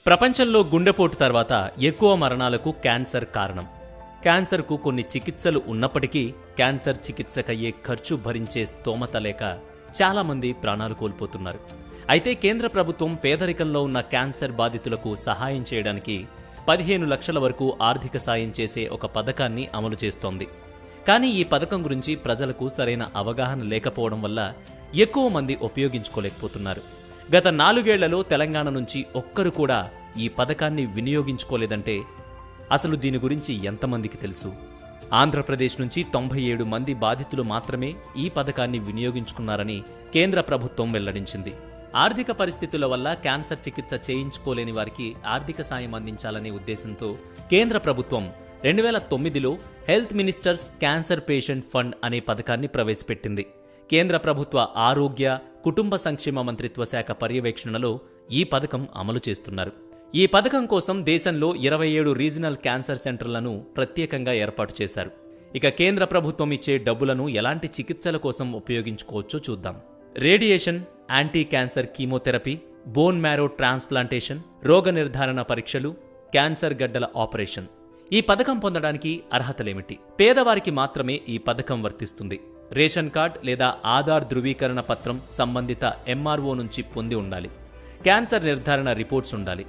ప్రపంచంలో గుండెపోటు తర్వాత ఎక్కువ మరణాలకు క్యాన్సర్ కారణం. క్యాన్సర్కు కొన్ని చికిత్సలు ఉన్నప్పటికీ క్యాన్సర్ చికిత్సకయ్యే ఖర్చు భరించే స్తోమత లేక చాలామంది ప్రాణాలు కోల్పోతున్నారు. అయితే కేంద్ర ప్రభుత్వం పేదరికంలో ఉన్న క్యాన్సర్ బాధితులకు సహాయం చేయడానికి 15 లక్షల వరకు ఆర్థిక సాయం చేసే ఒక పథకాన్ని అమలు చేస్తోంది. కానీ ఈ పథకం గురించి ప్రజలకు సరైన అవగాహన లేకపోవడం వల్ల ఎక్కువ మంది ఉపయోగించుకోలేకపోతున్నారు. గత 4 ఏళ్లలో తెలంగాణ నుంచి ఒక్కరు కూడా ఈ పథకాన్ని వినియోగించుకోలేదంటే అసలు దీని గురించి ఎంతమందికి తెలుసు? ఆంధ్రప్రదేశ్ నుంచి 97 మంది బాధితులు మాత్రమే ఈ పథకాన్ని వినియోగించుకున్నారని కేంద్ర ప్రభుత్వం వెల్లడించింది. ఆర్థిక పరిస్థితుల వల్ల క్యాన్సర్ చికిత్స చేయించుకోలేని వారికి ఆర్థిక సాయం అందించాలనే ఉద్దేశంతో కేంద్ర ప్రభుత్వం 2009లో health ministers cancer patient fund అనే పథకాన్ని ప్రవేశపెట్టింది. కేంద్ర ప్రభుత్వ ఆరోగ్య, కుటుంబ సంక్షేమ మంత్రిత్వ శాఖ పర్యవేక్షణలో ఈ పథకం అమలు చేస్తున్నారు. ఈ పథకం కోసం దేశంలో 27 రీజనల్ క్యాన్సర్ సెంటర్లను ప్రత్యేకంగా ఏర్పాటు చేశారు. ఇక కేంద్ర ప్రభుత్వం ఇచ్చే డబ్బులను ఎలాంటి చికిత్సల కోసం ఉపయోగించుకోవచ్చో చూద్దాం. Radiation, anti cancer chemotherapy, bone marrow transplantation, రోగ నిర్ధారణ పరీక్షలు, క్యాన్సర్ గడ్డల ఆపరేషన్. ఈ పథకం పొందడానికి అర్హతలేమిటి? పేదవారికి మాత్రమే ఈ పథకం వర్తిస్తుంది. రేషన్ కార్డ్ లేదా ఆధార్ ధృవీకరణ పత్రం సంబంధిత ఎంఆర్ఓ నుంచి పొంది ఉండాలి. క్యాన్సర్ నిర్ధారణ రిపోర్ట్స్ ఉండాలి.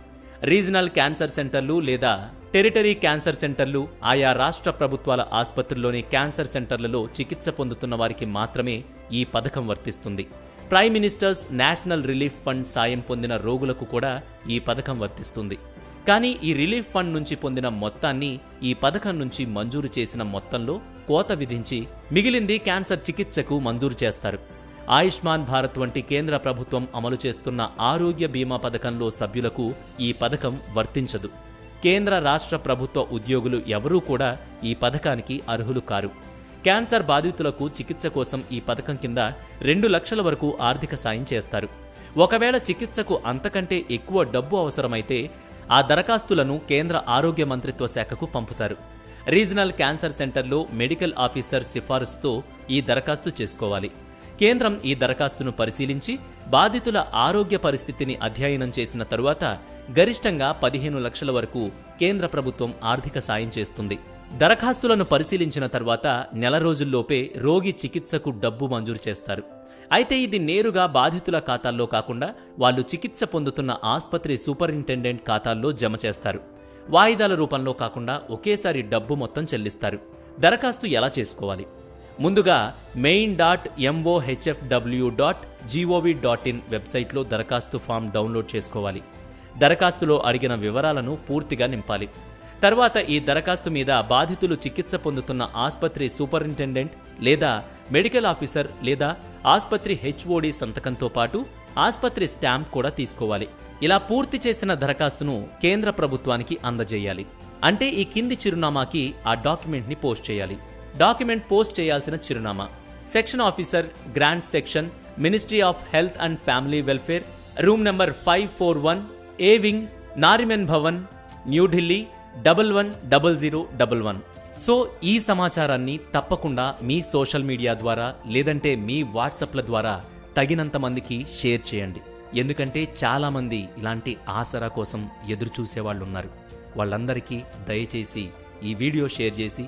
రీజనల్ క్యాన్సర్ సెంటర్లు లేదా టెరిటరీ క్యాన్సర్ సెంటర్లు, ఆయా రాష్ట్ర ప్రభుత్వాల ఆసుపత్రుల్లోని క్యాన్సర్ సెంటర్లలో చికిత్స పొందుతున్న వారికి మాత్రమే ఈ పథకం వర్తిస్తుంది. Prime ministers national relief fund సాయం పొందిన రోగులకు కూడా ఈ పథకం వర్తిస్తుంది. కానీ ఈ రిలీఫ్ ఫండ్ నుంచి పొందిన మొత్తాన్ని ఈ పథకం నుంచి మంజూరు చేసిన మొత్తంలో కోత విధించి మిగిలింది క్యాన్సర్ చికిత్సకు మంజూరు చేస్తారు. ఆయుష్మాన్ భారత్ వంటి కేంద్ర ప్రభుత్వం అమలు చేస్తున్న ఆరోగ్య బీమా పథకంలో సభ్యులకు ఈ పథకం వర్తించదు. కేంద్ర రాష్ట్ర ప్రభుత్వ ఉద్యోగులు ఎవరూ కూడా ఈ పథకానికి అర్హులు కారు. క్యాన్సర్ బాధితులకు చికిత్స కోసం ఈ పథకం కింద 2 లక్షల వరకు ఆర్థిక సాయం చేస్తారు. ఒకవేళ చికిత్సకు అంతకంటే ఎక్కువ డబ్బు అవసరమైతే ఆ దరఖాస్తులను కేంద్ర ఆరోగ్య మంత్రిత్వ శాఖకు పంపుతారు. రీజనల్ క్యాన్సర్ సెంటర్లో మెడికల్ ఆఫీసర్ సిఫారసుతో ఈ దరఖాస్తు చేసుకోవాలి. కేంద్రం ఈ దరఖాస్తును పరిశీలించి బాధితుల ఆరోగ్య పరిస్థితిని అధ్యయనం చేసిన తరువాత గరిష్టంగా 15 లక్షల వరకు కేంద్ర ప్రభుత్వం ఆర్థిక సాయం చేస్తుంది. దరఖాస్తులను పరిశీలించిన తర్వాత నెల రోజుల్లోపే రోగి చికిత్సకు డబ్బు మంజూరు చేస్తారు. అయితే ఇది నేరుగా బాధితుల ఖాతాల్లో కాకుండా వాళ్ళు చికిత్స పొందుతున్న ఆసుపత్రి సూపరింటెండెంట్ ఖాతాల్లో జమ చేస్తారు. వాయిదాల రూపంలో కాకుండా ఒకేసారి డబ్బు మొత్తం చెల్లిస్తారు. దరఖాస్తు ఎలా చేసుకోవాలి? ముందుగా main.mohfw.gov.in వెబ్సైట్లో దరఖాస్తు ఫామ్ డౌన్లోడ్ చేసుకోవాలి. దరఖాస్తులో అడిగిన వివరాలను పూర్తిగా నింపాలి. తర్వాత ఈ దరఖాస్తు మీద బాధితులు చికిత్స పొందుతున్న ఆసుపత్రి సూపరింటెండెంట్ లేదా మెడికల్ ఆఫీసర్ లేదా ఆసుపత్రి హెచ్ఓడి సంతకంతో పాటు ఆసుపత్రి స్టాంప్ కూడా తీసుకోవాలి. ఇలా పూర్తి చేసిన దరఖాస్తును కేంద్ర ప్రభుత్వానికి అందజేయాలి. అంటే ఈ కింది చిరునామాకి ఆ డాక్యుమెంట్ని పోస్ట్ చేయాలి. డాక్యుమెంట్ పోస్ట్ చేయాల్సిన చిరునామా: section officer, grants section, ministry of health and family welfare, room number 541, A wing, Nariman Bhavan, New Delhi 110011. So ఈ సమాచారాన్ని తప్పకుండా మీ సోషల్ మీడియా ద్వారా లేదంటే మీ వాట్సాప్ల ద్వారా తగినంత మందికి షేర్ చేయండి. ఎందుకంటే చాలామంది ఇలాంటి ఆసరా కోసం ఎదురు చూసేవాళ్ళు ఉన్నారు. వాళ్ళందరికీ దయచేసి ఈ వీడియో షేర్ చేసి